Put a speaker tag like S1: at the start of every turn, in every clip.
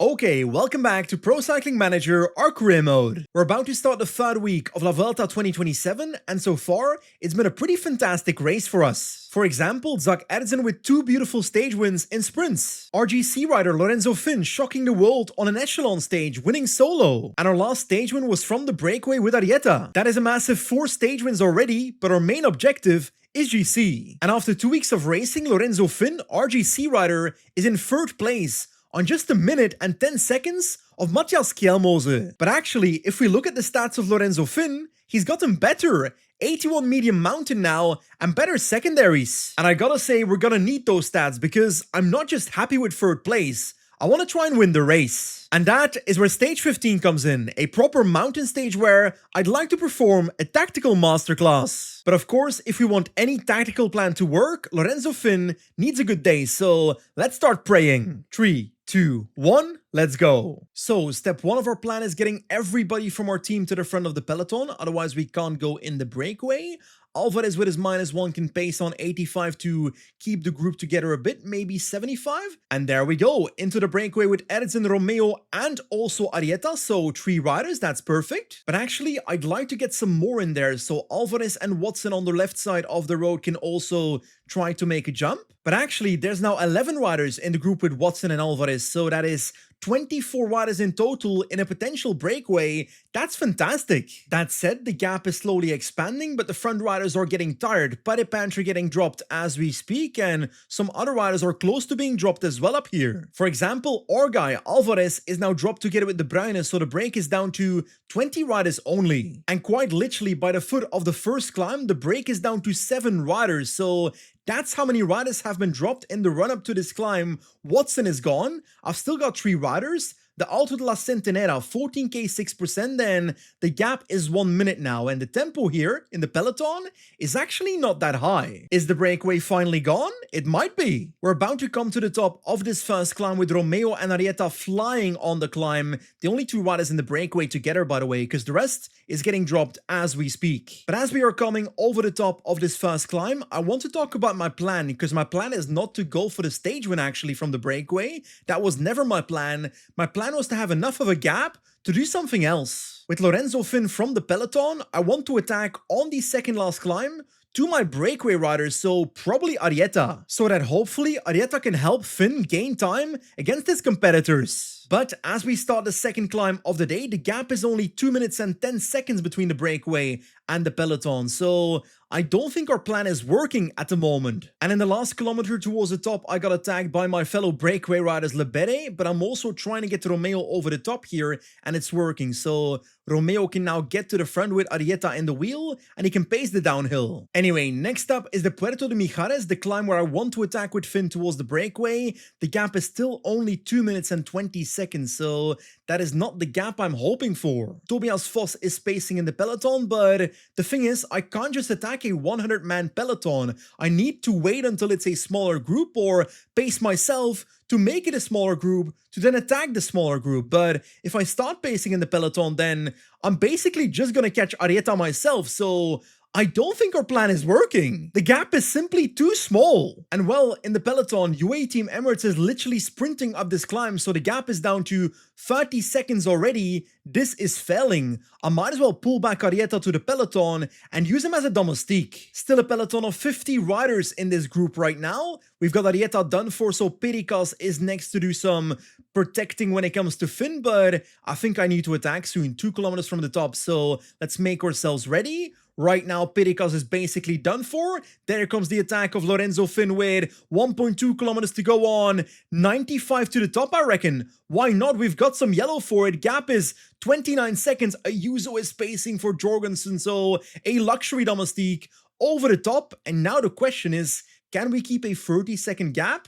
S1: Okay, welcome back to Pro Cycling Manager, our career mode. We're about to start the third week of La Vuelta 2027, and so far, it's been a pretty fantastic race for us. For example, Zach Edson with two beautiful stage wins in sprints. RGC rider Lorenzo Finn shocking the world on an echelon stage, winning solo. And our last stage win was from the breakaway with Arieta. That is a massive 4 stage wins already, but our main objective is GC. And after 2 weeks of racing, Lorenzo Finn, RGC rider, is in 3rd place on just a minute and 10 seconds of Matthias Kjelmose. But actually, if we look at the stats of Lorenzo Finn, he's gotten better. 81 medium mountain now, and better secondaries. And I gotta say, we're gonna need those stats because I'm not just happy with 3rd place, I want to try and win the race. And that is where stage 15 comes in, a proper mountain stage where I'd like to perform a tactical masterclass. But of course, if we want any tactical plan to work, Lorenzo Finn needs a good day, so let's start praying. 3, 2, 1, let's go. So, step 1 of our plan is getting everybody from our team to the front of the peloton, otherwise we can't go in the breakaway. Alvarez with his -1 can pace on 85 to keep the group together a bit, maybe 75. And there we go, into the breakaway with Edson, Romeo, and also Arieta, so 3 riders, that's perfect. But actually, I'd like to get some more in there, so Alvarez and Watson on the left side of the road can also try to make a jump. But actually, there's now 11 riders in the group with Watson and Alvarez, so that is 24 riders in total in a potential breakaway. That's fantastic. That said, the gap is slowly expanding, but the front riders are getting tired. Paddy Pantry getting dropped as we speak, and some other riders are close to being dropped as well up here. For example, our guy, Alvarez, is now dropped together with De Bruyne, so the break is down to 20 riders only. And quite literally, by the foot of the first climb, the break is down to 7 riders, so that's how many riders have been dropped in the run-up to this climb. Watson is gone. I've still got 3 riders. The Alto de la Centenera, 14k 6%, then the gap is 1 minute now, and the tempo here in the peloton is actually not that high. Is the breakaway finally gone? It might be. We're about to come to the top of this first climb with Romeo and Arieta flying on the climb. The only 2 riders in the breakaway together, by the way, because the rest is getting dropped as we speak. But as we are coming over the top of this first climb, I want to talk about my plan, because my plan is not to go for the stage win actually from the breakaway. That was never my plan. My plan was to have enough of a gap to do something else. With Lorenzo Finn from the peloton, I want to attack on the second last climb to my breakaway riders, so probably Arieta, so that hopefully Arieta can help Finn gain time against his competitors. But as we start the second climb of the day, the gap is only 2 minutes and 10 seconds between the breakaway and the peloton, so I don't think our plan is working at the moment. And in the last kilometer towards the top, I got attacked by my fellow breakaway riders Lebede, but I'm also trying to get Romeo over the top here, and it's working, so Romeo can now get to the front with Arieta in the wheel, and he can pace the downhill. Anyway, next up is the Puerto de Mijares, the climb where I want to attack with Finn towards the breakaway. The gap is still only 2 minutes and 20 seconds, so that is not the gap I'm hoping for. Tobias Vos is pacing in the peloton, but the thing is, I can't just attack a 100-man peloton. I need to wait until it's a smaller group or pace myself to make it a smaller group to then attack the smaller group. But if I start pacing in the peloton, then I'm basically just gonna catch Arieta myself, so I don't think our plan is working. The gap is simply too small. And well, in the peloton, UAE Team Emirates is literally sprinting up this climb, so the gap is down to 30 seconds already. This is failing. I might as well pull back Arieta to the peloton and use him as a domestique. Still a peloton of 50 riders in this group right now. We've got Arieta done for, so Perikas is next to do some protecting when it comes to Finn, but I think I need to attack soon, 2 kilometers from the top, so let's make ourselves ready. Right now, Perikas is basically done for. There comes the attack of Lorenzo Finn with 1.2 kilometers to go on. 95 to the top, I reckon. Why not? We've got some yellow for it. Gap is 29 seconds. Ayuso is pacing for Jorgensen, so a luxury domestique over the top. And now the question is, can we keep a 30-second gap?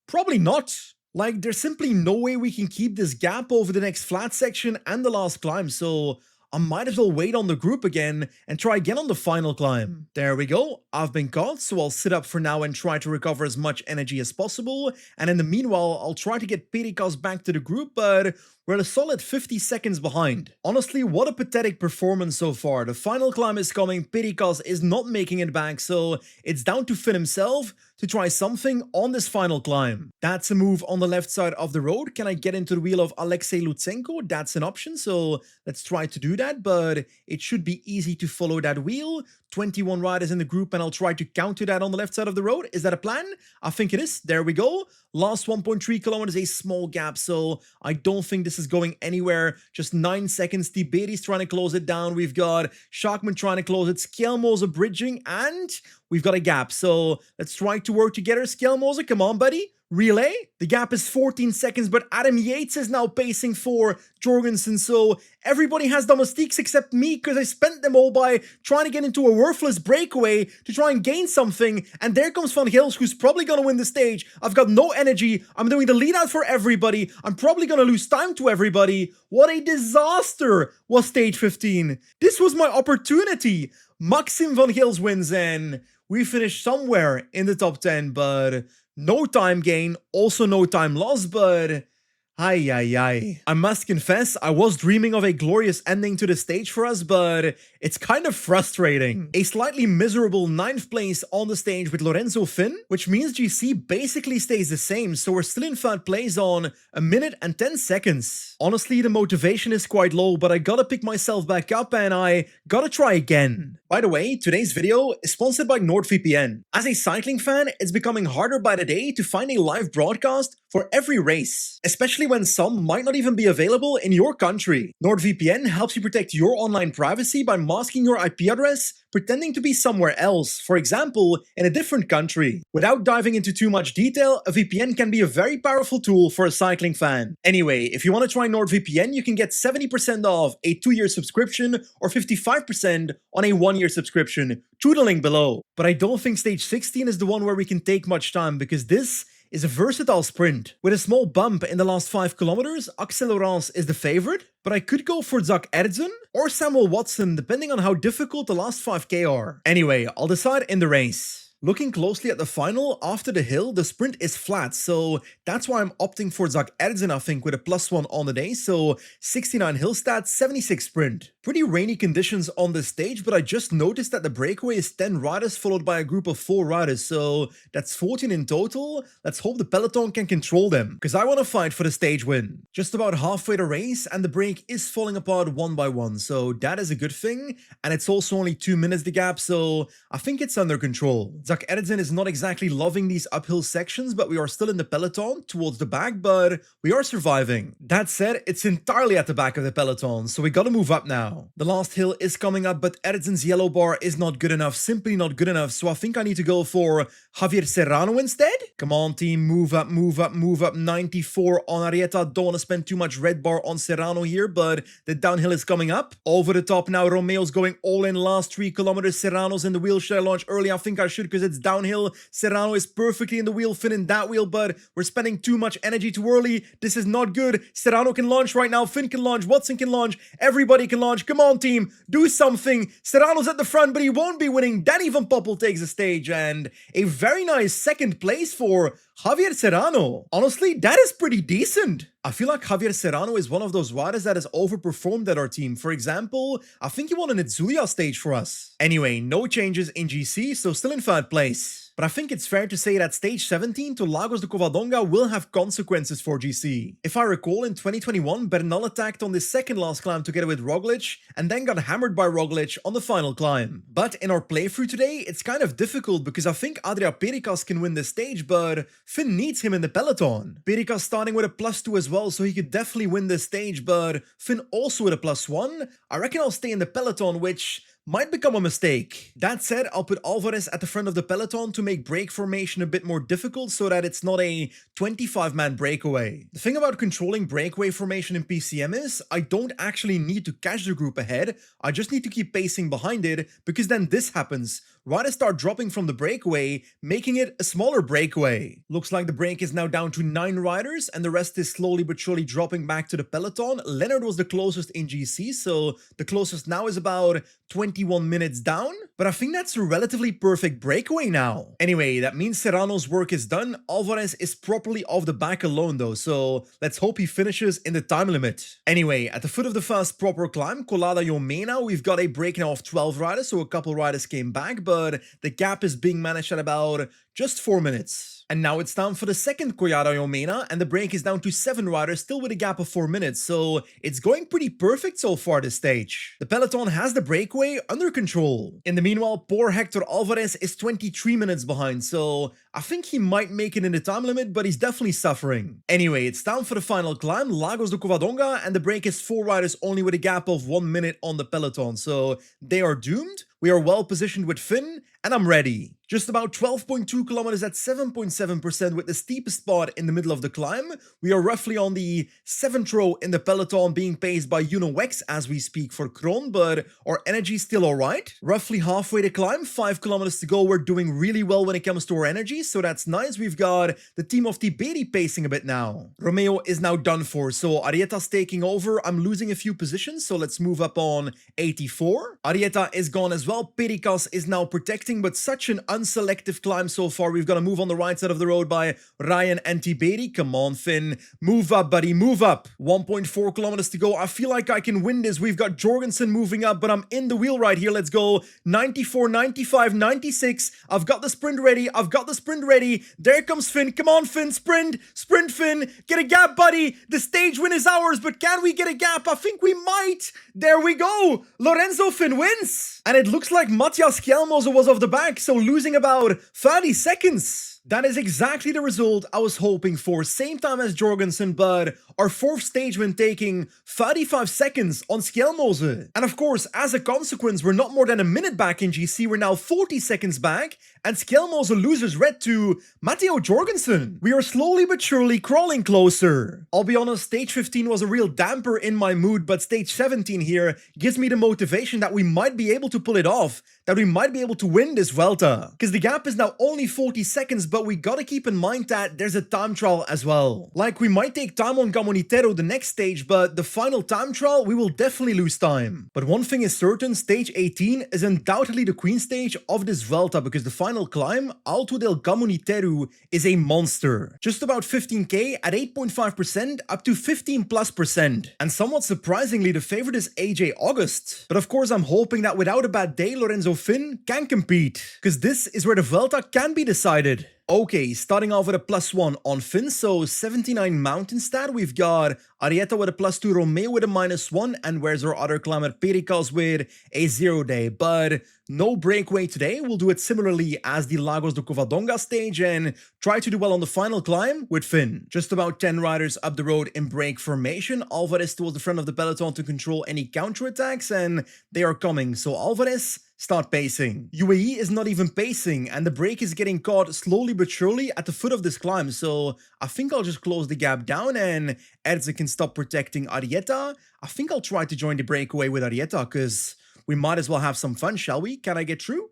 S1: Probably not. Like, there's simply no way we can keep this gap over the next flat section and the last climb, so I might as well wait on the group again and try again on the final climb. There we go, I've been caught, so I'll sit up for now and try to recover as much energy as possible, and in the meanwhile, I'll try to get Perikas back to the group, but we're a solid 50 seconds behind. Honestly, what a pathetic performance so far. The final climb is coming, Perikas is not making it back, so it's down to Finn himself to to try something on this final climb. That's a move on the left side of the road. Can I get into the wheel of Alexei Lutsenko? That's an option, so let's try to do that, but it should be easy to follow that wheel. 21 riders in the group, and I'll try to counter that on the left side of the road. Is that a plan? I think it is. There we go. Last 1.3 kilometers, a small gap, so I don't think this is going anywhere. Just 9 seconds. Tiberi's trying to close it down. We've got Schachman trying to close it. Skjelmose bridging, and we've got a gap. So let's try to work together. Skjelmose, come on, buddy. Relay. The gap is 14 seconds, but Adam Yates is now pacing for Jorgensen, so everybody has domestiques except me because I spent them all by trying to get into a worthless breakaway to try and gain something, and there comes Van Gils, who's probably going to win the stage. I've got no energy. I'm doing the lead out for everybody. I'm probably going to lose time to everybody. What a disaster was stage 15. This was my opportunity. Maxim Van Gils wins, and we finished somewhere in the top 10, but no time gain, also no time loss, but I must confess, I was dreaming of a glorious ending to the stage for us, but it's kind of frustrating. A slightly miserable 9th place on the stage with Lorenzo Finn, which means GC basically stays the same, so we're still in 3rd place on 1 minute and 10 seconds. Honestly, the motivation is quite low, but I gotta pick myself back up and I gotta try again. By the way, today's video is sponsored by NordVPN. As a cycling fan, it's becoming harder by the day to find a live broadcast for every race, especially when some might not even be available in your country. NordVPN helps you protect your online privacy by masking your IP address, pretending to be somewhere else, for example, in a different country. Without diving into too much detail, a VPN can be a very powerful tool for a cycling fan. Anyway, if you want to try NordVPN, you can get 70% off a 2-year subscription or 55% on a 1-year subscription through the link below. But I don't think stage 16 is the one where we can take much time, because this is a versatile sprint. With a small bump in the last 5 kilometers, Axel Laurence is the favorite, but I could go for Zach Ertzen or Samuel Watson depending on how difficult the last 5k are. Anyway, I'll decide in the race. Looking closely at the final, after the hill, the sprint is flat, so that's why I'm opting for Zach Ertzen, I think, with a +1 on the day, so 69 hill stats, 76 sprint. Pretty rainy conditions on this stage, but I just noticed that the breakaway is 10 riders followed by a group of 4 riders, so that's 14 in total. Let's hope the peloton can control them, because I want to fight for the stage win. Just about halfway the race, and the break is falling apart one by one, so that is a good thing, and it's also only 2 minutes the gap, so I think it's under control. Zach Ertzen is not exactly loving these uphill sections, but we are still in the peloton towards the back, but we are surviving. That said, it's entirely at the back of the peloton, so we gotta move up now. The last hill is coming up, but Ertzen's yellow bar is not good enough, simply not good enough, so I think I need to go for Javier Serrano instead. Come on team, move up, move up, move up. 94 on Arrieta. Don't want to spend too much red bar on Serrano here, but the downhill is coming up. Over the top now, Romeo's going all in last 3 kilometers. Serrano's in the wheel. Should I launch early? I think I should because it's downhill. Serrano is perfectly in the wheel, Finn in that wheel, but we're spending too much energy too early. This is not good. Serrano can launch right now. Finn can launch. Watson can launch. Everybody can launch. Come on, team. Do something. Serrano's at the front, but he won't be winning. Danny Van Poppel takes the stage, and a very nice 2nd place for Javier Serrano. Honestly, that is pretty decent. I feel like Javier Serrano is one of those riders that has overperformed at our team. For example, I think he won an Itzulia stage for us. Anyway, no changes in GC, so still in 3rd place. But I think it's fair to say that stage 17 to Lagos de Covadonga will have consequences for GC. If I recall, in 2021, Bernal attacked on the 2nd last climb together with Roglic, and then got hammered by Roglic on the final climb. But in our playthrough today, it's kind of difficult because I think Adria Perikas can win this stage, but Finn needs him in the peloton. Perikas starting with a +2 as well, so he could definitely win this stage, but Finn also with a +1. I reckon I'll stay in the peloton, which might become a mistake. That said, I'll put Alvarez at the front of the peloton to make break formation a bit more difficult so that it's not a 25-man breakaway. The thing about controlling breakaway formation in PCM is I don't actually need to catch the group ahead, I just need to keep pacing behind it, because then this happens. Riders start dropping from the breakaway, making it a smaller breakaway. Looks like the break is now down to 9 riders, and the rest is slowly but surely dropping back to the peloton. Leonard was the closest in GC, so the closest now is about 21 minutes down, but I think that's a relatively perfect breakaway now. Anyway, that means Serrano's work is done. Alvarez is properly off the back alone though, so let's hope he finishes in the time limit. Anyway, at the foot of the first proper climb, Colada Jomena, we've got a break now of 12 riders, so a couple riders came back, but but the gap is being managed at about just 4 minutes. And now it's time for the second Koyada Yomena, and the break is down to 7 riders, still with a gap of 4 minutes, so it's going pretty perfect so far this stage. The peloton has the breakaway under control. In the meanwhile, poor Hector Alvarez is 23 minutes behind, so I think he might make it in the time limit, but he's definitely suffering. Anyway, it's time for the final climb, Lagos de Covadonga, and the break is 4 riders only with a gap of 1 minute on the peloton, so they are doomed. We are well positioned with Finn, and I'm ready. Just about 12.2 kilometers at 7.7% with the steepest spot in the middle of the climb. We are roughly on the 7th row in the peloton, being paced by Juno Wex as we speak for Kron, but our energy is still alright. Roughly halfway to climb, 5 kilometers to go. We're doing really well when it comes to our energy, so that's nice. We've got the team of Tiberi pacing a bit now. Romeo is now done for, so Arieta's taking over. I'm losing a few positions, so let's move up on 84. Arieta is gone as well. Pericas is now protecting, but such an unselective climb so far. We've got to move on the right side of the road by Ryan and Tiberi. Come on, Finn. Move up, buddy. Move up. 1.4 kilometers to go. I feel like I can win this. We've got Jorgensen moving up, but I'm in the wheel right here. Let's go. 94, 95, 96. I've got the sprint ready. I've got the sprint ready. There comes Finn. Come on, Finn. Sprint. Sprint, Finn. Get a gap, buddy. The stage win is ours, but can we get a gap? I think we might. There we go. Lorenzo Finn wins. And it looks like Matthias Kjelmose was off the back, so losing about 30 seconds. That is exactly the result I was hoping for. Same time as Jorgensen, but our 4th stage win taking 35 seconds on Skjelmose. And of course, as a consequence, we're not more than a minute back in GC. We're now 40 seconds back, and Skjelmose loses red to Matteo Jorgensen. We are slowly but surely crawling closer. I'll be honest, stage 15 was a real damper in my mood, but stage 17 here gives me the motivation that we might be able to pull it off, that we might be able to win this Vuelta. Because the gap is now only 40 seconds, but we gotta keep in mind that there's a time trial as well. Like, we might take time on Gamonitero the next stage, but the final time trial, we will definitely lose time. But one thing is certain, stage 18 is undoubtedly the queen stage of this Vuelta, because the final climb, Alto del Gamonitero, is a monster. Just about 15k at 8.5% up to 15+%. And somewhat surprisingly, the favorite is AJ August. But of course, I'm hoping that without a bad day, Lorenzo Finn can compete, because this is where the Vuelta can be decided. Okay, starting off with a +1 on Finn, so 79 mountain stat. We've got Arieta with a +2, Romeo with a -1, and where's our other climber, Pericas with a 0 day. But no breakaway today. We'll do it similarly as the Lagos de Covadonga stage and try to do well on the final climb with Finn. Just about 10 riders up the road in break formation. Alvarez towards the front of the peloton to control any counterattacks, and they are coming. So Alvarez, start pacing. UAE is not even pacing, and the break is getting caught slowly but surely at the foot of this climb, so I think I'll just close the gap down and Erze can stop protecting Arieta. I think I'll try to join the breakaway with Arieta, because we might as well have some fun, shall we? Can I get through?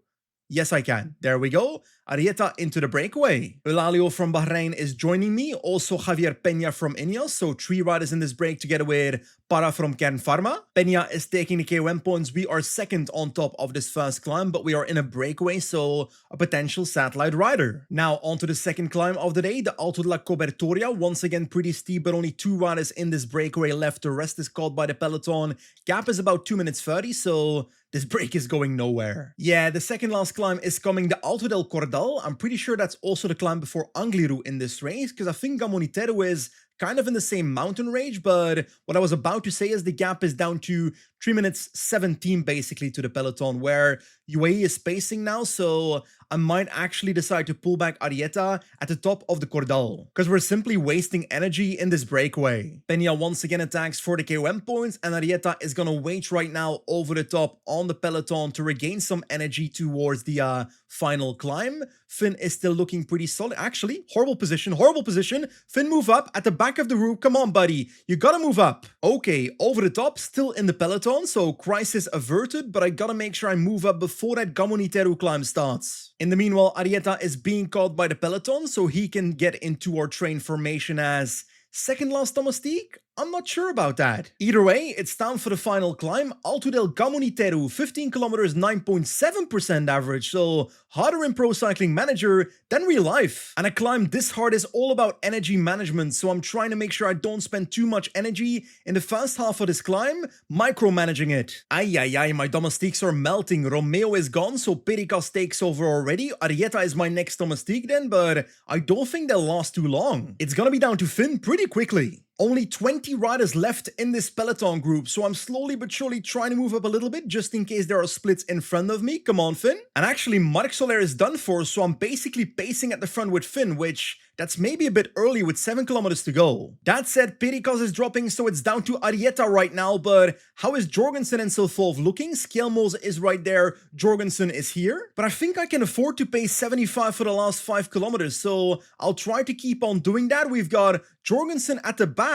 S1: Yes, I can. There we go. Arieta into the breakaway. Eulalio from Bahrain is joining me. Also Javier Peña from Ineos. So 3 riders in this break together with Para from Kern Pharma. Peña is taking the KOM points. We are 2nd on top of this first climb, but we are in a breakaway, so a potential satellite rider. Now on to the second climb of the day, the Alto de la Cobertoria. Once again pretty steep, but only 2 riders in this breakaway left. The rest is caught by the peloton. Gap is about 2 minutes 30, so this break is going nowhere. Yeah, the second last climb is coming, the Alto del Cordal. I'm pretty sure that's also the climb before Angliru in this race, because I think Gamonitero is kind of in the same mountain range, but what I was about to say is the gap is down to 3 minutes 17 basically to the peloton, where UAE is pacing now, so I might actually decide to pull back Arieta at the top of the Cordal, because we're simply wasting energy in this breakaway. Peña once again attacks for the KOM points, and Arieta is gonna wait right now over the top on the peloton to regain some energy towards the final climb. Finn is still looking pretty solid. Actually, horrible position, horrible position. Finn, move up at the back of the group. Come on, buddy. You gotta move up. Okay, over the top, still in the peloton, so crisis averted, but I gotta make sure I move up before that Gamonitero climb starts. In the meanwhile, Arieta is being caught by the peloton, so he can get into our train formation as second last domestique. I'm not sure about that. Either way, it's time for the final climb. Alto del Comunitario, 15 kilometers, 9.7% average, so harder in Pro Cycling Manager than real life. And a climb this hard is all about energy management, so I'm trying to make sure I don't spend too much energy in the first half of this climb, micromanaging it. Ay, my domestiques are melting. Romeo is gone, so Pericas takes over already. Arieta is my next domestique then, but I don't think they'll last too long. It's gonna be down to Finn pretty quickly. Only 20 riders left in this peloton group, so I'm slowly but surely trying to move up a little bit just in case there are splits in front of me. Come on, Finn. And actually, Marc Soler is done for, so I'm basically pacing at the front with Finn, which that's maybe a bit early with 7 kilometers to go. That said, Pericas is dropping, so it's down to Arieta right now, but how is Jorgensen and Silvolf looking? Skjelmose is right there, Jorgensen is here. But I think I can afford to pace 75 for the last 5 kilometers, so I'll try to keep on doing that. We've got Jorgensen at the back.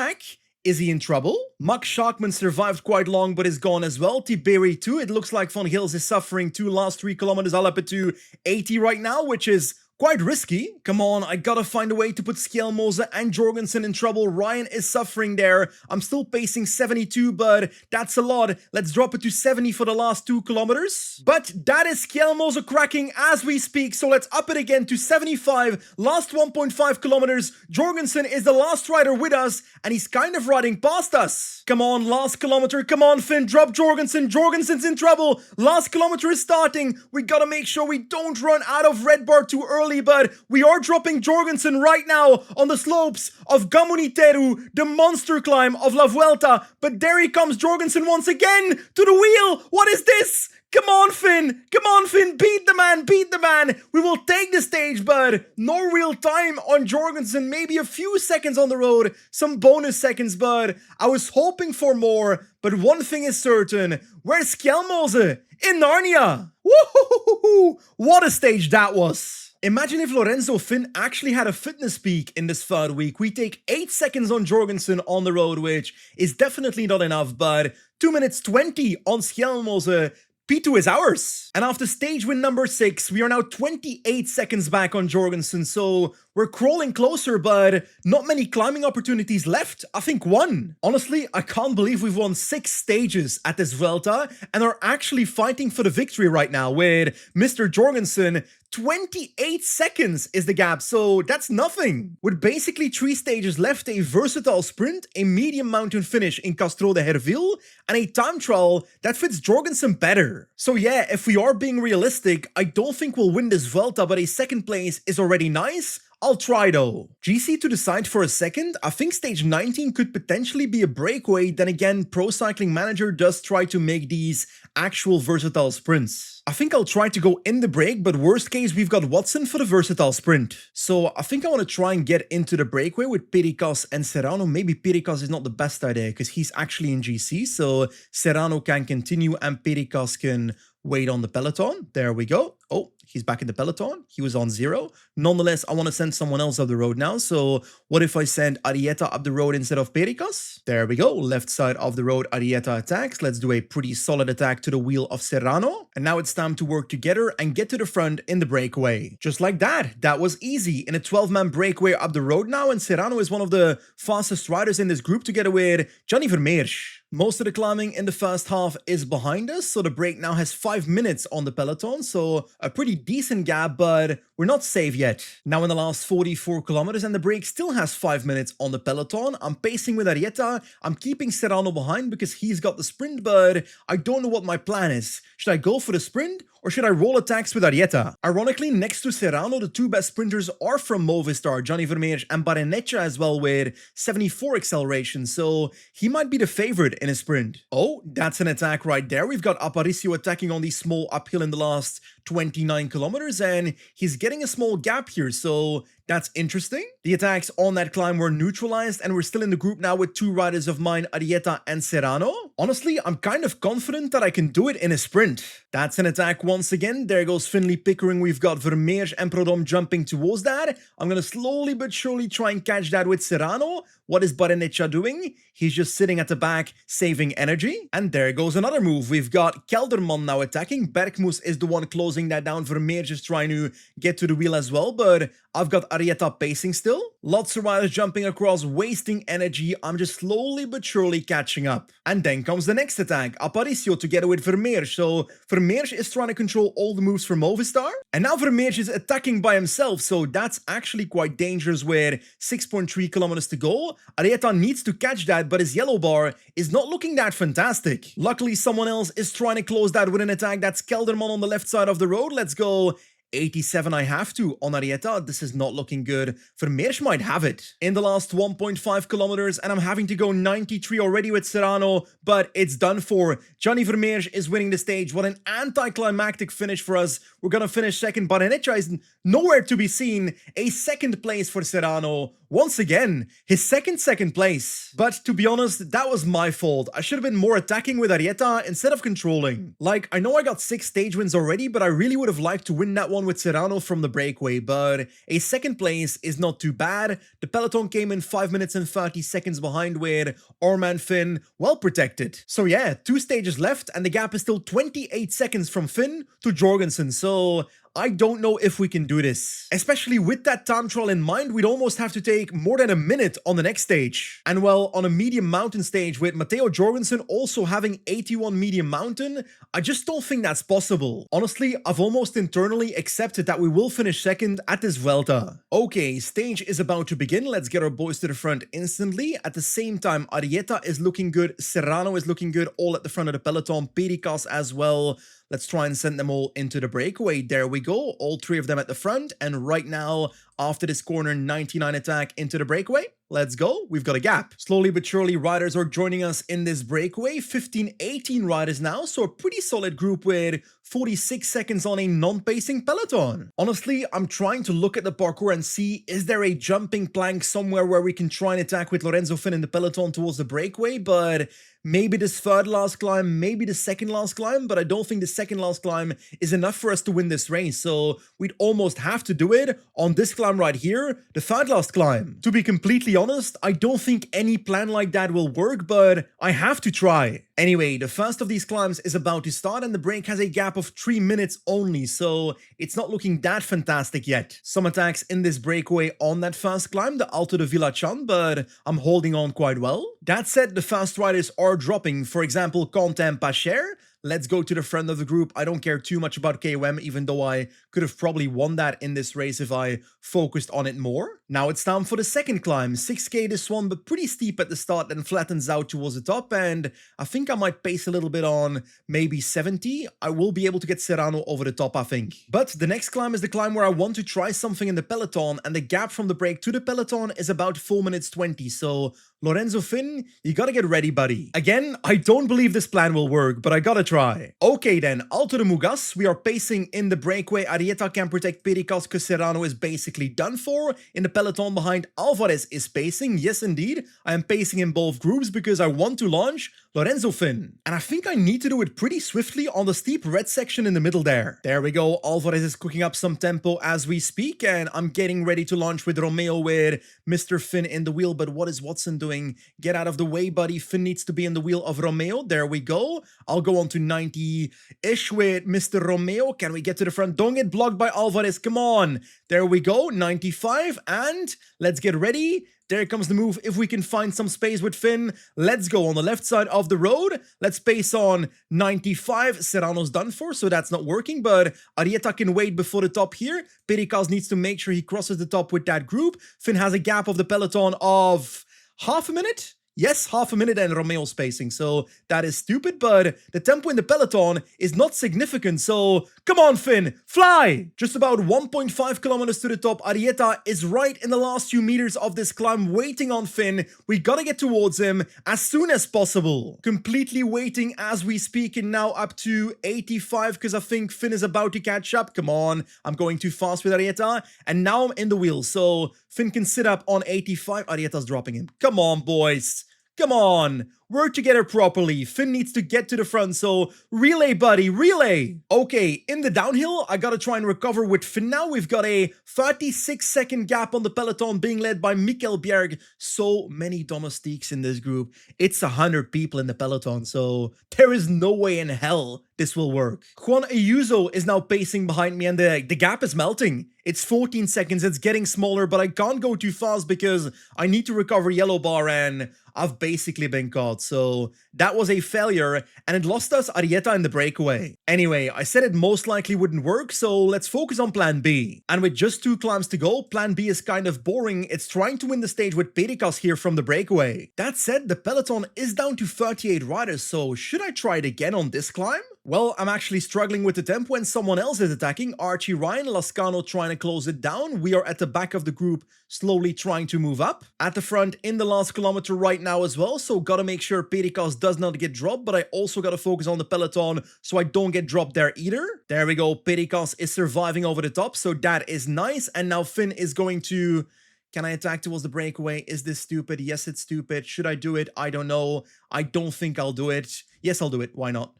S1: Is he in trouble? Max Schachmann survived quite long but is gone as well. Tiberi too. It looks like Van Gils is suffering too. Last 3 kilometers, I'll up it to 80 right now, which is quite risky. Come on, I gotta find a way to put Skjelmose and Jorgensen in trouble. Ryan is suffering there. I'm still pacing 72, but that's a lot. Let's drop it to 70 for the last 2 kilometers. But that is Skjelmose cracking as we speak, so let's up it again to 75. Last 1.5 kilometers. Jorgensen is the last rider with us, and he's kind of riding past us. Come on, last kilometer. Come on, Finn, drop Jorgensen. Jorgensen's in trouble. Last kilometer is starting. We gotta make sure we don't run out of red bar too early. But we are dropping Jorgensen right now on the slopes of Comunitario, the monster climb of La Vuelta. But there he comes, Jorgensen once again to the wheel. What is this? Come on, Finn. Come on, Finn. Beat the man. Beat the man. We will take the stage, but no real time on Jorgensen. Maybe a few seconds on the road. Some bonus seconds, but I was hoping for more. But one thing is certain. Where's Skjelmose? In Narnia. Woohoo! What a stage that was. Imagine if Lorenzo Finn actually had a fitness peak in this third week. We take 8 seconds on Jorgensen on the road, which is definitely not enough, but 2 minutes 20 on Skjelmose. P2 is ours. And after stage win number 6, we are now 28 seconds back on Jorgensen, so we're crawling closer, but not many climbing opportunities left. I think 1. Honestly, I can't believe we've won 6 stages at this Vuelta and are actually fighting for the victory right now with Mr. Jorgensen. 28 seconds is the gap, so that's nothing. With basically 3 stages left, a versatile sprint, a medium mountain finish in Castro de Herville, and a time trial that fits Jorgensen better. So yeah, if we are being realistic, I don't think we'll win this Vuelta, but a second place is already nice. I'll try though. GC to the side for a second, I think stage 19 could potentially be a breakaway. Then again, Pro Cycling Manager does try to make these actual versatile sprints. I think I'll try to go in the break, but worst case, we've got Watson for the versatile sprint. So I think I want to try and get into the breakaway with Pericas and Serrano. Maybe Pericas is not the best idea because he's actually in GC, so Serrano can continue and Pericas can wait on the peloton. There we go. Oh, he's back in the peloton. He was on 0. Nonetheless, I want to send someone else up the road now. So what if I send Arieta up the road instead of Pericas? There we go. Left side of the road, Arieta attacks. Let's do a pretty solid attack to the wheel of Serrano. And now it's time to work together and get to the front in the breakaway. Just like that. That was easy. In a 12-man breakaway up the road now. And Serrano is one of the fastest riders in this group together with Gianni Vermeersch. Most of the climbing in the first half is behind us, so the break now has 5 minutes on the peloton, so a pretty decent gap, but we're not safe yet. Now in the last 44 kilometers and the break still has 5 minutes on the peloton. I'm pacing with Arieta. I'm keeping Serrano behind because he's got the sprint, but I don't know what my plan is. Should I go for the sprint or should I roll attacks with Arieta? Ironically, next to Serrano, the 2 best sprinters are from Movistar, Gianni Vermeersch and Barrenetxea as well with 74 acceleration, so he might be the favorite in a sprint. Oh, that's an attack right there. We've got Aparicio attacking on the small uphill in the last 29 kilometers, and he's getting a small gap here, so that's interesting. The attacks on that climb were neutralized, and we're still in the group now with 2 riders of mine, Arieta and Serrano. Honestly, I'm kind of confident that I can do it in a sprint. That's an attack once again. There goes Finley Pickering. We've got Vermeersch and Prodom jumping towards that. I'm going to slowly but surely try and catch that with Serrano. What is Barenicha doing? He's just sitting at the back, saving energy. And there goes another move. We've got Kelderman now attacking. Bergmoes is the one closing that down. Vermeer just trying to get to the wheel as well, but I've got Arietta pacing still. Lots of riders jumping across, wasting energy. I'm just slowly but surely catching up. And then comes the next attack. Aparicio together with Vermeer. So Vermeer is trying to control all the moves for Movistar. And now Vermeer is attacking by himself, so that's actually quite dangerous with 6.3 kilometers to go. Arietta needs to catch that, but his yellow bar is not looking that fantastic. Luckily, someone else is trying to close that with an attack. That's Kelderman on the left side of the road. Let's go. 87 I have to on Arietta. This is not looking good. Vermeer might have it in the last 1.5 kilometers, and I'm having to go 93 already with Serrano, but it's done for. Gianni Vermeer is winning the stage. What an anticlimactic finish for us. We're gonna finish second. Barenicha is nowhere to be seen. A second place for Serrano. Once again, his second place. But to be honest, that was my fault. I should have been more attacking with Arietta instead of controlling. Like, I know I got 6 stage wins already, but I really would have liked to win that one with Serrano from the breakaway, but a second place is not too bad. The peloton came in 5 minutes and 30 seconds behind with our man Finn well protected. So yeah, 2 stages left and the gap is still 28 seconds from Finn to Jorgensen, so I don't know if we can do this. Especially with that time trial in mind, we'd almost have to take more than a minute on the next stage. And well, on a medium mountain stage with Matteo Jorgensen also having 81 medium mountain, I just don't think that's possible. Honestly, I've almost internally accepted that we will finish second at this Vuelta. Okay, stage is about to begin. Let's get our boys to the front instantly. At the same time, Arietta is looking good, Serrano is looking good, all at the front of the peloton, Pericas as well. Let's try and send them all into the breakaway. There we go. All 3 of them at the front. And right now, after this corner 99 attack into the breakaway, let's go. We've got a gap. Slowly but surely, riders are joining us in this breakaway. 15-18 riders now. So a pretty solid group with 46 seconds on a non-pacing peloton. Honestly, I'm trying to look at the parkour and see, is there a jumping plank somewhere where we can try and attack with Lorenzo Finn in the peloton towards the breakaway? But maybe this third last climb, maybe the second last climb, but I don't think the second last climb is enough for us to win this race. So we'd almost have to do it on this climb right here, the third last climb. To be completely honest, I don't think any plan like that will work, but I have to try. Anyway, the first of these climbs is about to start and the break has a gap of 3 minutes only, so it's not looking that fantastic yet. Some attacks in this breakaway on that first climb, the Alto de Villachan, but I'm holding on quite well. That said, the fast riders are dropping, for example, Quentin Pacher. Let's go to the front of the group. I don't care too much about KOM, even though I could have probably won that in this race if I focused on it more. Now it's time for the second climb. 6k this one, but pretty steep at the start, then flattens out towards the top, and I think I might pace a little bit on maybe 70. I will be able to get Serrano over the top, I think. But the next climb is the climb where I want to try something in the peloton, and the gap from the break to the peloton is about 4 minutes 20, so Lorenzo Finn, you gotta get ready, buddy. Again, I don't believe this plan will work, but I gotta try. Okay then, Alto de Mugas, we are pacing in the breakaway. Arietta can protect Pericas because Serrano is basically done for. In the peloton behind, Alvarez is pacing. Yes, indeed. I am pacing in both groups because I want to launch Lorenzo Finn. And I think I need to do it pretty swiftly on the steep red section in the middle there. There we go. Alvarez is cooking up some tempo as we speak, and I'm getting ready to launch with Romeo with Mr. Finn in the wheel. But what is Watson doing? Get out of the way, buddy. Finn needs to be in the wheel of Romeo. There we go. I'll go on to 90-ish with Mr. Romeo. Can we get to the front? Don't get blocked by Alvarez. Come on. There we go. 95. And let's get ready. There comes the move. If we can find some space with Finn, let's go on the left side of the road. Let's pace on 95. Serrano's done for, so that's not working, but Arietta can wait before the top here. Pericas needs to make sure he crosses the top with that group. Finn has a gap of the peloton of half a minute. Yes, half a minute and Romeo spacing, so that is stupid, but the tempo in the peloton is not significant, so come on, Finn, fly! Just about 1.5 kilometers to the top, Arietta is right in the last few meters of this climb, waiting on Finn. We gotta get towards him as soon as possible. Completely waiting as we speak, and now up to 85, because I think Finn is about to catch up. Come on, I'm going too fast with Arietta, and now I'm in the wheel, so Finn can sit up on 85. Arietta's dropping him. Come on, boys. Come on! Work together properly. Finn needs to get to the front, so relay, buddy, relay. Okay, in the downhill, I gotta try and recover with Finn now. We've got a 36-second gap on the peloton being led by Mikkel Bjerg. So many domestiques in this group. It's 100 people in the peloton, so there is no way in hell this will work. Juan Ayuso is now pacing behind me and the gap is melting. It's 14 seconds, it's getting smaller, but I can't go too fast because I need to recover yellow bar and I've basically been caught. So that was a failure and it lost us Arieta in the breakaway. Anyway, I said it most likely wouldn't work, so let's focus on plan B. And with just 2 climbs to go, plan B is kind of boring. It's trying to win the stage with Perikas here from the breakaway. That said, the peloton is down to 38 riders, so should I try it again on this climb? Well, I'm actually struggling with the tempo and someone else is attacking. Archie Ryan, Lascano trying to close it down. We are at the back of the group, slowly trying to move up. At the front in the last kilometer right now as well, so gotta make sure Perikas does not get dropped, but I also gotta focus on the peloton so I don't get dropped there either. There we go, Perikas is surviving over the top, so that is nice. And now Finn is going to... Can I attack towards the breakaway? Is this stupid? Yes, it's stupid. Should I do it? I don't know. I don't think I'll do it. Yes, I'll do it. Why not?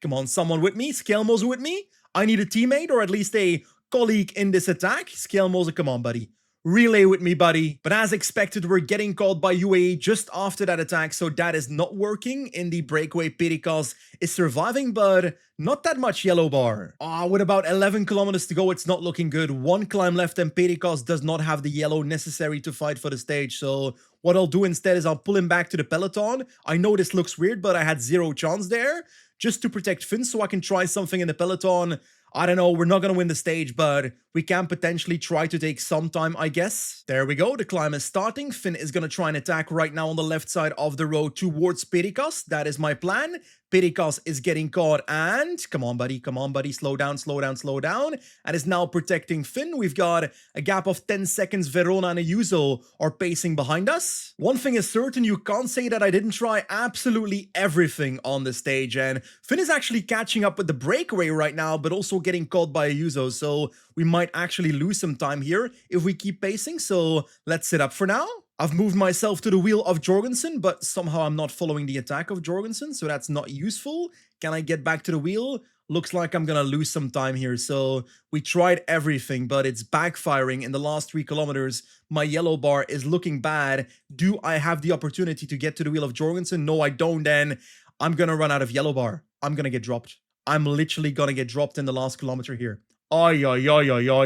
S1: Come on, someone with me? Scalemoser with me? I need a teammate or at least a colleague in this attack. Scalemoser, come on, buddy. Relay with me, buddy. But as expected, we're getting caught by UAE just after that attack, so that is not working. In the breakaway, Perikas is surviving, but not that much yellow bar. With about 11 kilometers to go, it's not looking good. 1 climb left and Perikas does not have the yellow necessary to fight for the stage, so what I'll do instead is I'll pull him back to the peloton. I know this looks weird, but I had 0 chance there, just to protect Finn so I can try something in the peloton. I don't know, we're not going to win the stage, but we can potentially try to take some time, I guess. There we go, the climb is starting. Finn is going to try and attack right now on the left side of the road towards Perikas. That is my plan. Perikas is getting caught and... Come on, buddy, slow down, slow down, slow down. And is now protecting Finn. We've got a gap of 10 seconds. Verona and Ayuso are pacing behind us. One thing is certain, you can't say that I didn't try absolutely everything on the stage. And Finn is actually catching up with the breakaway right now, but also getting caught by Ayuso. So we might actually lose some time here if we keep pacing. So let's sit up for now. I've moved myself to the wheel of Jorgensen, but somehow I'm not following the attack of Jorgensen, so that's not useful. Can I get back to the wheel? Looks like I'm gonna lose some time here, so we tried everything, but it's backfiring in the last 3 kilometers. My yellow bar is looking bad. Do I have the opportunity to get to the wheel of Jorgensen? No, I don't, then I'm gonna run out of yellow bar. I'm gonna get dropped. I'm literally gonna get dropped in the last kilometer here. Oi,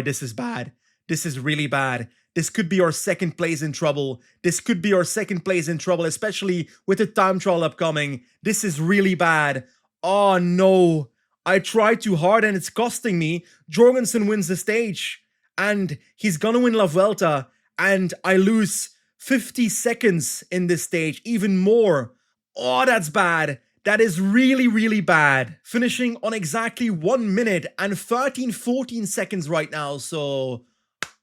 S1: this is bad. This is really bad. This could be our second place in trouble. This could be our second place in trouble, especially with the time trial upcoming. This is really bad. Oh no. I tried too hard and it's costing me. Jorgensen wins the stage. And he's gonna win La Vuelta. And I lose 50 seconds in this stage. Even more. Oh, that's bad. That is really, really bad. Finishing on exactly 1 minute and 14 seconds right now, so...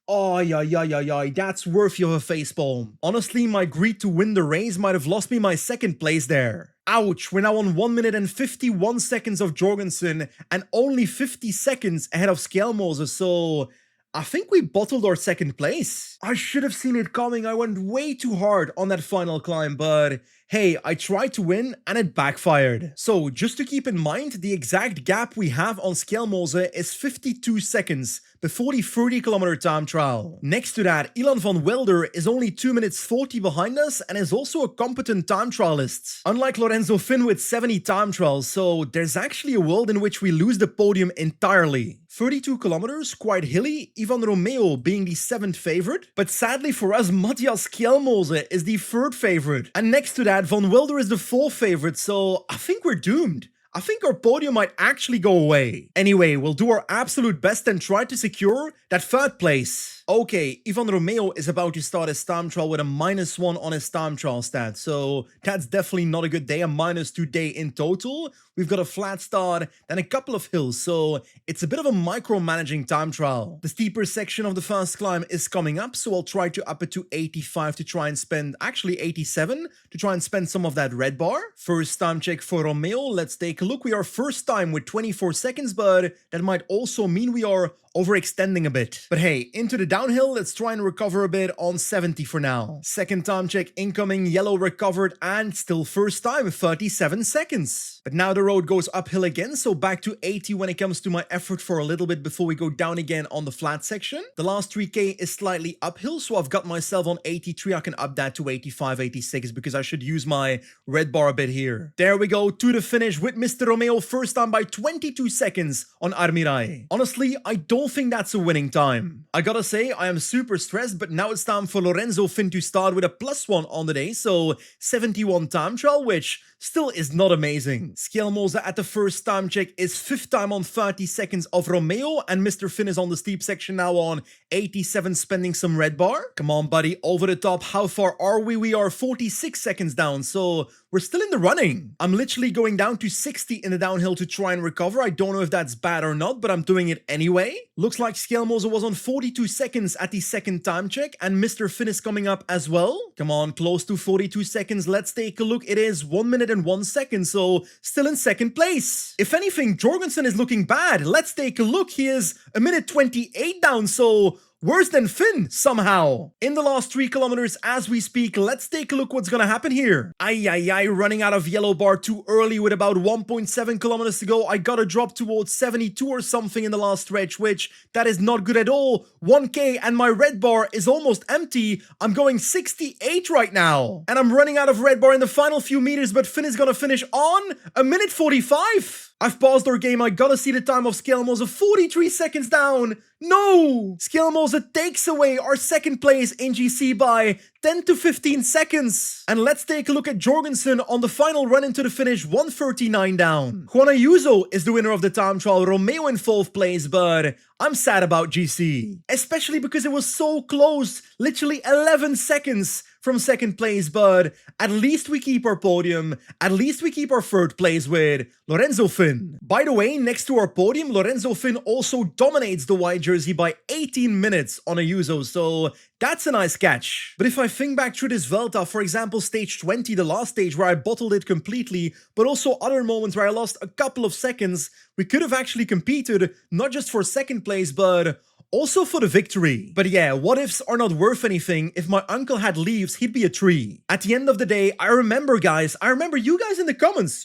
S1: that's worthy of a facepalm. Honestly, my greed to win the race might have lost me my second place there. Ouch, we're now on 1 minute and 51 seconds of Jorgensen and only 50 seconds ahead of Scalemoser, so... I think we bottled our second place. I should have seen it coming. I went way too hard on that final climb, but hey, I tried to win and it backfired. So just to keep in mind, the exact gap we have on Scalemoser is 52 seconds before the 30-kilometer time trial. Next to that, Ilan van Wilder is only 2 minutes 40 behind us and is also a competent time trialist. Unlike Lorenzo Finn with 70 time trials, so there's actually a world in which we lose the podium entirely. 32 kilometers, quite hilly, Ivan Romeo being the 7th favorite, but sadly for us, Matthias Scalemoser is the 3rd favorite. And next to that, Van Wilder is the 4th favorite, so I think we're doomed. I think our podium might actually go away. Anyway, we'll do our absolute best and try to secure that 3rd place. Okay, Ivan Romeo is about to start his time trial with a -1 on his time trial stat, so that's definitely not a good day, a -2 day in total. We've got a flat start, then a couple of hills, so it's a bit of a micromanaging time trial. The steeper section of the first climb is coming up, so I'll try to up it to 85 to try and spend, actually 87, to try and spend some of that red bar. First time check for Romeo, let's take a look. We are first time with 24 seconds, but that might also mean we are overextending a bit. But hey, into the downhill, let's try and recover a bit on 70 for now. Second time check incoming, yellow recovered, and still first time, 37 seconds. But now the road goes uphill again, so back to 80 when it comes to my effort for a little bit before we go down again on the flat section. The last 3k is slightly uphill, so I've got myself on 83. I can up that to 85, 86 because I should use my red bar a bit here. There we go, to the finish with Mr. Romeo, first time by 22 seconds on Armirai. Honestly, I don't think that's a winning time. I gotta say, I am super stressed, but now it's time for Lorenzo Fin to start with a +1 on the day, so 71 time trial, which still is not amazing. Schelmoza at the first time check is 5th time on 30 seconds of Romeo, and Mr. Fin is on the steep section now on 87, spending some red bar. Come on, buddy, over the top. How far are we? We are 46 seconds down, so we're still in the running. I'm literally going down to 60 in the downhill to try and recover. I don't know if that's bad or not, but I'm doing it anyway. Looks like Schelmoza was on 42 seconds at the second time check, and Mr. Fin is coming up as well. Come on, close to 42 seconds. Let's take a look. It is 1 minute and 1 second, so still in second place. If anything, Jorgensen is looking bad. Let's take a look. He is 1:28 down, so worse than Finn, somehow. In the last 3 kilometers as we speak, let's take a look what's gonna happen here. Ay, running out of yellow bar too early with about 1.7 kilometers to go. I gotta drop towards 72 or something in the last stretch, which that is not good at all. 1k and my red bar is almost empty. I'm going 68 right now. And I'm running out of red bar in the final few meters, but Finn is gonna finish on 1:45. I've paused our game. I gotta see the time of Schelmoza, 43 seconds down. No! Schelmoza takes away our second place in GC by 10 to 15 seconds. And let's take a look at Jorgensen on the final run into the finish, 1:39 down. Juan Ayuso is the winner of the time trial, Romeo in 4th place, but I'm sad about GC. Especially because it was so close, literally 11 seconds from second place, but at least we keep our podium, at least we keep our 3rd place with Lorenzo Fin. By the way, next to our podium, Lorenzo Fin also dominates the white jersey by 18 minutes on Ayuso, so that's a nice catch. But if I think back through this Vuelta, for example, stage 20, the last stage where I bottled it completely, but also other moments where I lost a couple of seconds, we could have actually competed, not just for second place, but also for the victory. But yeah, what ifs are not worth anything. If my uncle had leaves, he'd be a tree. At the end of the day, I remember you guys in the comments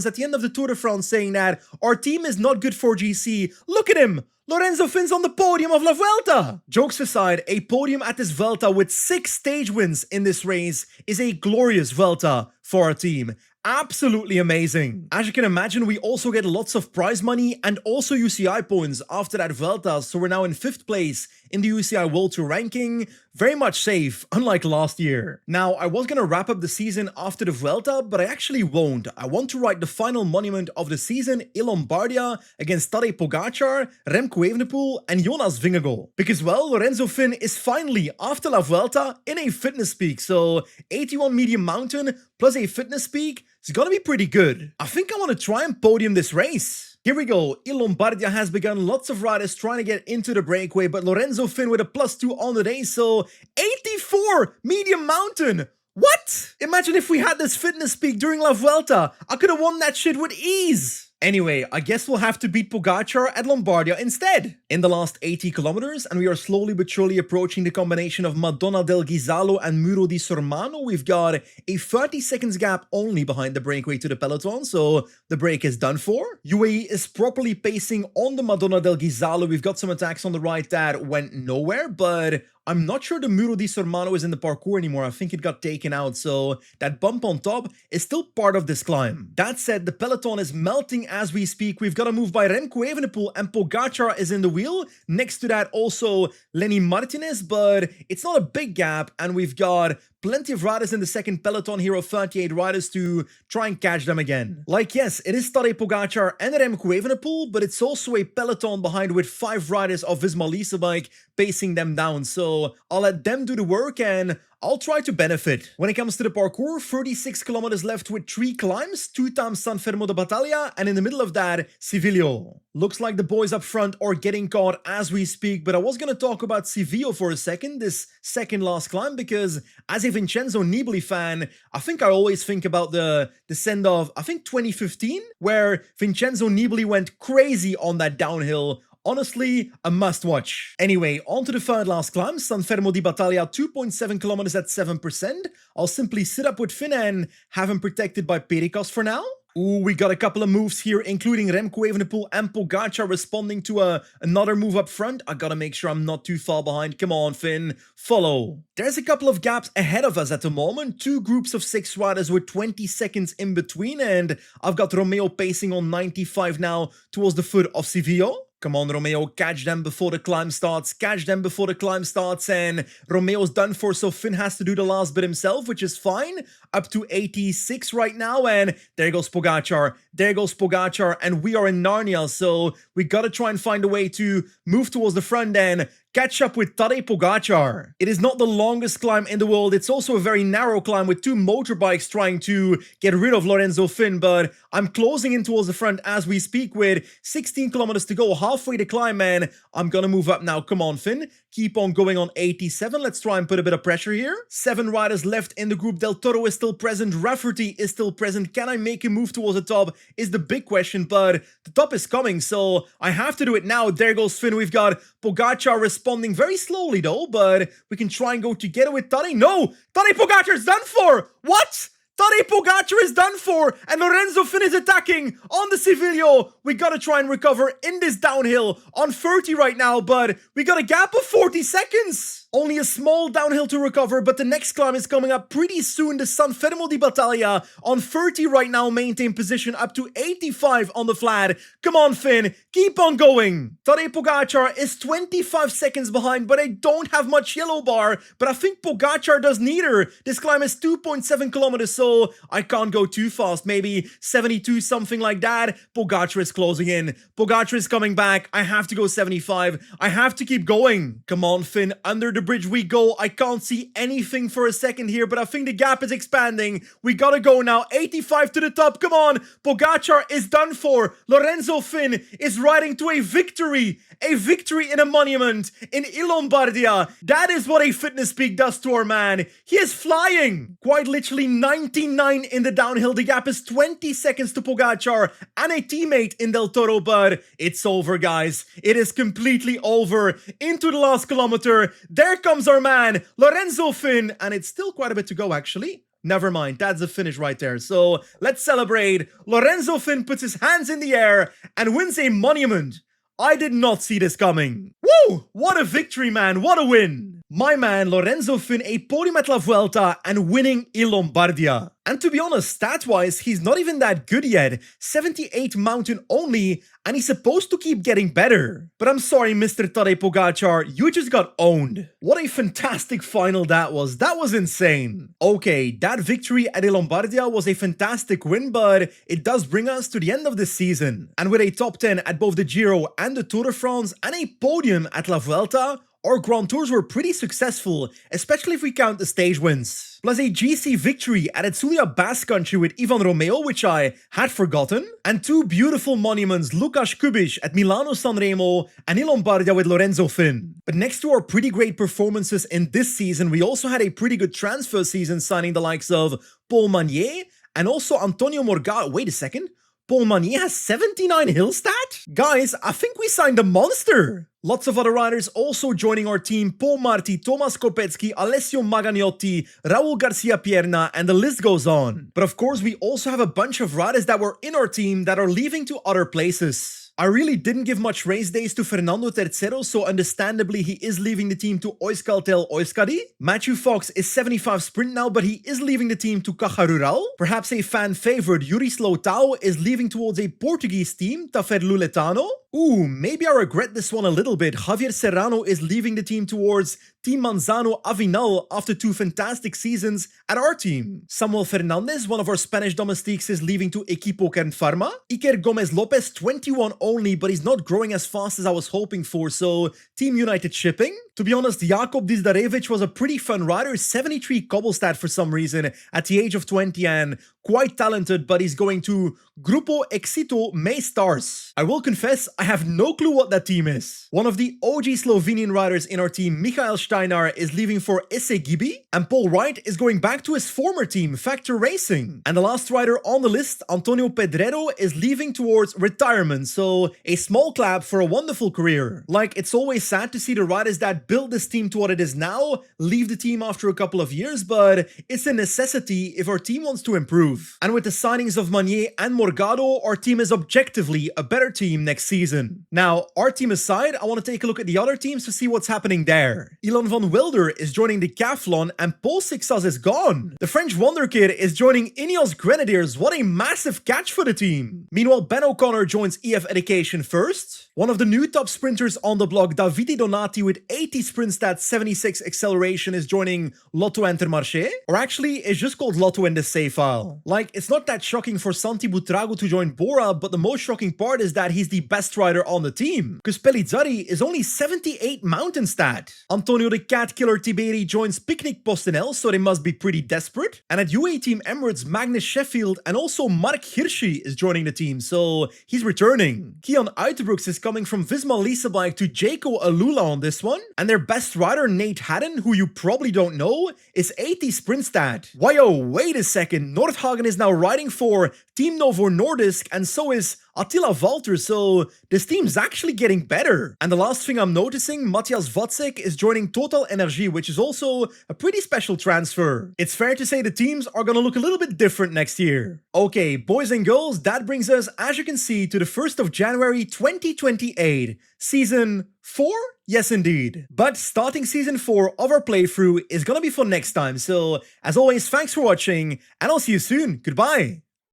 S1: at the end of the Tour de France saying that our team is not good for GC. Look at him! Lorenzo Fin's on the podium of La Vuelta! Jokes aside, a podium at this Vuelta with 6 stage wins in this race is a glorious Vuelta for our team. Absolutely amazing. As you can imagine, we also get lots of prize money and also UCI points after that Vuelta, so we're now in 5th place in the UCI World Tour ranking. Very much safe, unlike last year. Now, I was gonna wrap up the season after the Vuelta, but I actually won't. I want to ride the final monument of the season in Lombardia against Tadej Pogacar, Remco Evenepoel and Jonas Vingegaard. Because, well, Lorenzo Fin is finally, after La Vuelta, in a fitness peak, so 81 medium mountain plus a fitness peak, it's gonna be pretty good. I think I want to try and podium this race. Here we go, Lombardia has begun, lots of riders trying to get into the breakaway, but Lorenzo Fin with a +2 on the day, so 84 medium mountain. What? Imagine if we had this fitness peak during La Vuelta. I could have won that shit with ease. Anyway, I guess we'll have to beat Pogacar at Lombardia instead. In the last 80 kilometers, and we are slowly but surely approaching the combination of Madonna del Ghisallo and Muro di Sormano, we've got a 30 seconds gap only behind the breakaway to the peloton, so the break is done for. UAE is properly pacing on the Madonna del Ghisallo. We've got some attacks on the right that went nowhere, but I'm not sure the Muro di Sormano is in the parkour anymore. I think it got taken out, so that bump on top is still part of this climb. That said, the peloton is melting as we speak. We've got a move by Remco Evenepoel and Pogacar is in the wheel. Next to that also Lenny Martinez, but it's not a big gap, and we've got plenty of riders in the second peloton here of 38 riders to try and catch them again. Like, yes, it is Tadej Pogacar and Remco Evenepoel, but it's also a peloton behind with 5 riders of Visma Lease Bike pacing them down, so I'll let them do the work and I'll try to benefit. When it comes to the parkour, 36 kilometers left with 3 climbs, 2 times San Fermo de Battaglia, and in the middle of that, Civillo. Looks like the boys up front are getting caught as we speak, but I was gonna talk about Civillo for a second, this second last climb, because as a Vincenzo Nibali fan, I think I always think about the send of, I think 2015, where Vincenzo Nibali went crazy on that downhill Honestly, a must-watch. Anyway, on to the third last climb, San Fermo di Battaglia, 2.7 kilometers at 7%. I'll simply sit up with Finn and have him protected by Perikos for now. Ooh, we got a couple of moves here, including Remco Evenepoel and Pogacar responding to another move up front. I gotta make sure I'm not too far behind. Come on, Finn, follow. There's a couple of gaps ahead of us at the moment. Two groups of 6 riders with 20 seconds in between, and I've got Romeo pacing on 95 now towards the foot of Civillo. Come on, Romeo, catch them before the climb starts. Catch them before the climb starts. And Romeo's done for, so Finn has to do the last bit himself, which is fine. Up to 86 right now. And there goes Pogacar. There goes Pogacar. And we are in Narnia, so we gotta try and find a way to move towards the front and catch up with Tadej Pogacar. It is not the longest climb in the world. It's also a very narrow climb with 2 motorbikes trying to get rid of Lorenzo Finn, but I'm closing in towards the front as we speak with 16 kilometers to go, halfway to climb, and I'm gonna move up now. Come on, Finn. Keep on going on 87. Let's try and put a bit of pressure here. 7 riders left in the group. Del Toro is still present. Rafferty is still present. Can I make a move towards the top is the big question, but the top is coming, so I have to do it now. There goes Finn. We've got Pogacar responding very slowly though, but we can try and go together with Tadej. No! Tadej Pogacar's done for! What? Tadej Pogacar is done for, and Lorenzo Finn is attacking on the Civillo. We gotta try and recover in this downhill on 30 right now, but we got a gap of 40 seconds. Only a small downhill to recover, but the next climb is coming up pretty soon. The San Fermo di Battaglia on 30 right now, maintain position up to 85 on the flat. Come on, Finn, keep on going. Tadej Pogacar is 25 seconds behind, but I don't have much yellow bar, but I think Pogacar does neither. This climb is 2.7 kilometers, so I can't go too fast, maybe 72, something like that. Pogacar is closing in. Pogacar is coming back. I have to go 75. I have to keep going. Come on, Finn, under the bridge we go. I can't see anything for a second here, but I think the gap is expanding. We gotta go now. 85 to the top. Come on. Pogacar is done for. Lorenzo Finn is riding to a victory. A victory in a monument in Lombardia. That is what a fitness peak does to our man. He is flying. Quite literally 99 in the downhill. The gap is 20 seconds to Pogacar and a teammate in Del Toro, but it's over, guys. It is completely over. Into the last kilometer. There comes our man, Lorenzo Finn, and it's still quite a bit to go, actually. Never mind, that's the finish right there. So let's celebrate. Lorenzo Finn puts his hands in the air and wins a monument. I did not see this coming. Woo! What a victory, man. What a win. My man, Lorenzo Finn, a podium at La Vuelta and winning Lombardia. And to be honest, stat-wise, he's not even that good yet. 78 mountain only, and he's supposed to keep getting better. But I'm sorry, Mr. Tadej Pogacar, you just got owned. What a fantastic final that was. That was insane. Okay, that victory at Lombardia was a fantastic win, but it does bring us to the end of the season. And with a top 10 at both the Giro and the Tour de France and a podium at La Vuelta, our Grand Tours were pretty successful, especially if we count the stage wins. Plus a GC victory at Etsulia Basque Country with Ivan Romeo, which I had forgotten, and 2 beautiful monuments, Lukas Kubic at Milano Sanremo and Lombardia with Lorenzo Finn. But next to our pretty great performances in this season, we also had a pretty good transfer season, signing the likes of Paul Magnier and also Antonio Morgado. Wait a second. Paul Magnier has 79 hill stat? Guys, I think we signed a monster. Lots of other riders also joining our team. Paul Marti, Tomas Kopecky, Alessio Magagnotti, Raul Garcia Pierna, and the list goes on. But of course, we also have a bunch of riders that were in our team that are leaving to other places. I really didn't give much race days to Fernando Tercero, so understandably he is leaving the team to Euskaltel Euskadi. Matthew Fox is 75 sprint now, but he is leaving the team to Caja Rural. Perhaps a fan favorite, Yuri Slotau, is leaving towards a Portuguese team, Tafer Luletano. Ooh, maybe I regret this one a little bit. Javier Serrano is leaving the team towards Team Manzano Avinal after 2 fantastic seasons at our team. Samuel Fernandez, one of our Spanish domestiques, is leaving to Equipo Kernpharma. Iker Gomez Lopez, 21 only, but he's not growing as fast as I was hoping for, so Team United Shipping. To be honest, Jakub Dizdarevic was a pretty fun rider, 73 cobble stat for some reason at the age of 20 and quite talented, but he's going to Grupo Éxito May Stars. I will confess, I have no clue what that team is. One of the OG Slovenian riders in our team, Michael Steinar is leaving for Isse Gibi, and Paul Wright is going back to his former team, Factor Racing. And the last rider on the list, Antonio Pedrero, is leaving towards retirement, so a small clap for a wonderful career. Like, it's always sad to see the riders that built this team to what it is now leave the team after a couple of years, but it's a necessity if our team wants to improve. And with the signings of Manier and Morgado, our team is objectively a better team next season. Now, our team aside, I want to take a look at the other teams to see what's happening there. Ilan van Wilder is joining Decathlon and Paul Sixas is gone. The French Wonder Kid is joining Ineos Grenadiers. What a massive catch for the team. Meanwhile, Ben O'Connor joins EF Education first. One of the new top sprinters on the block, Davide Donati, with 80 sprint stats, 76 acceleration, is joining Lotto Intermarché. Or actually, it's just called Lotto in the save file. Like, it's not that shocking for Santi Butrago to join Bora, but the most shocking part is that he's the best rider on the team, because Pellizzari is only 78 mountain stat. Antonio the Cat Killer Tiberi joins Picnic Postinel, so they must be pretty desperate. And at UAE Team Emirates, Magnus Sheffield and also Mark Hirschi is joining the team, so he's returning. Kian Uiterbrooks is coming from Visma Lisa Bike to Jaco Alula on this one, and their best rider, Nate Haddon, who you probably don't know, is 80 sprint stat. Why-oh, wait a second, Nordhagen is now riding for Team Novo Nordisk, and so is Attila Valter, so this team's actually getting better. And the last thing I'm noticing, Matthias Watzek is joining Total Energy, which is also a pretty special transfer. It's fair to say the teams are gonna look a little bit different next year. Okay, boys and girls, that brings us, as you can see, to the 1st of January 2028, Season 4? Yes, indeed. But starting Season 4 of our playthrough is gonna be for next time, so as always, thanks for watching, and I'll see you soon. Goodbye!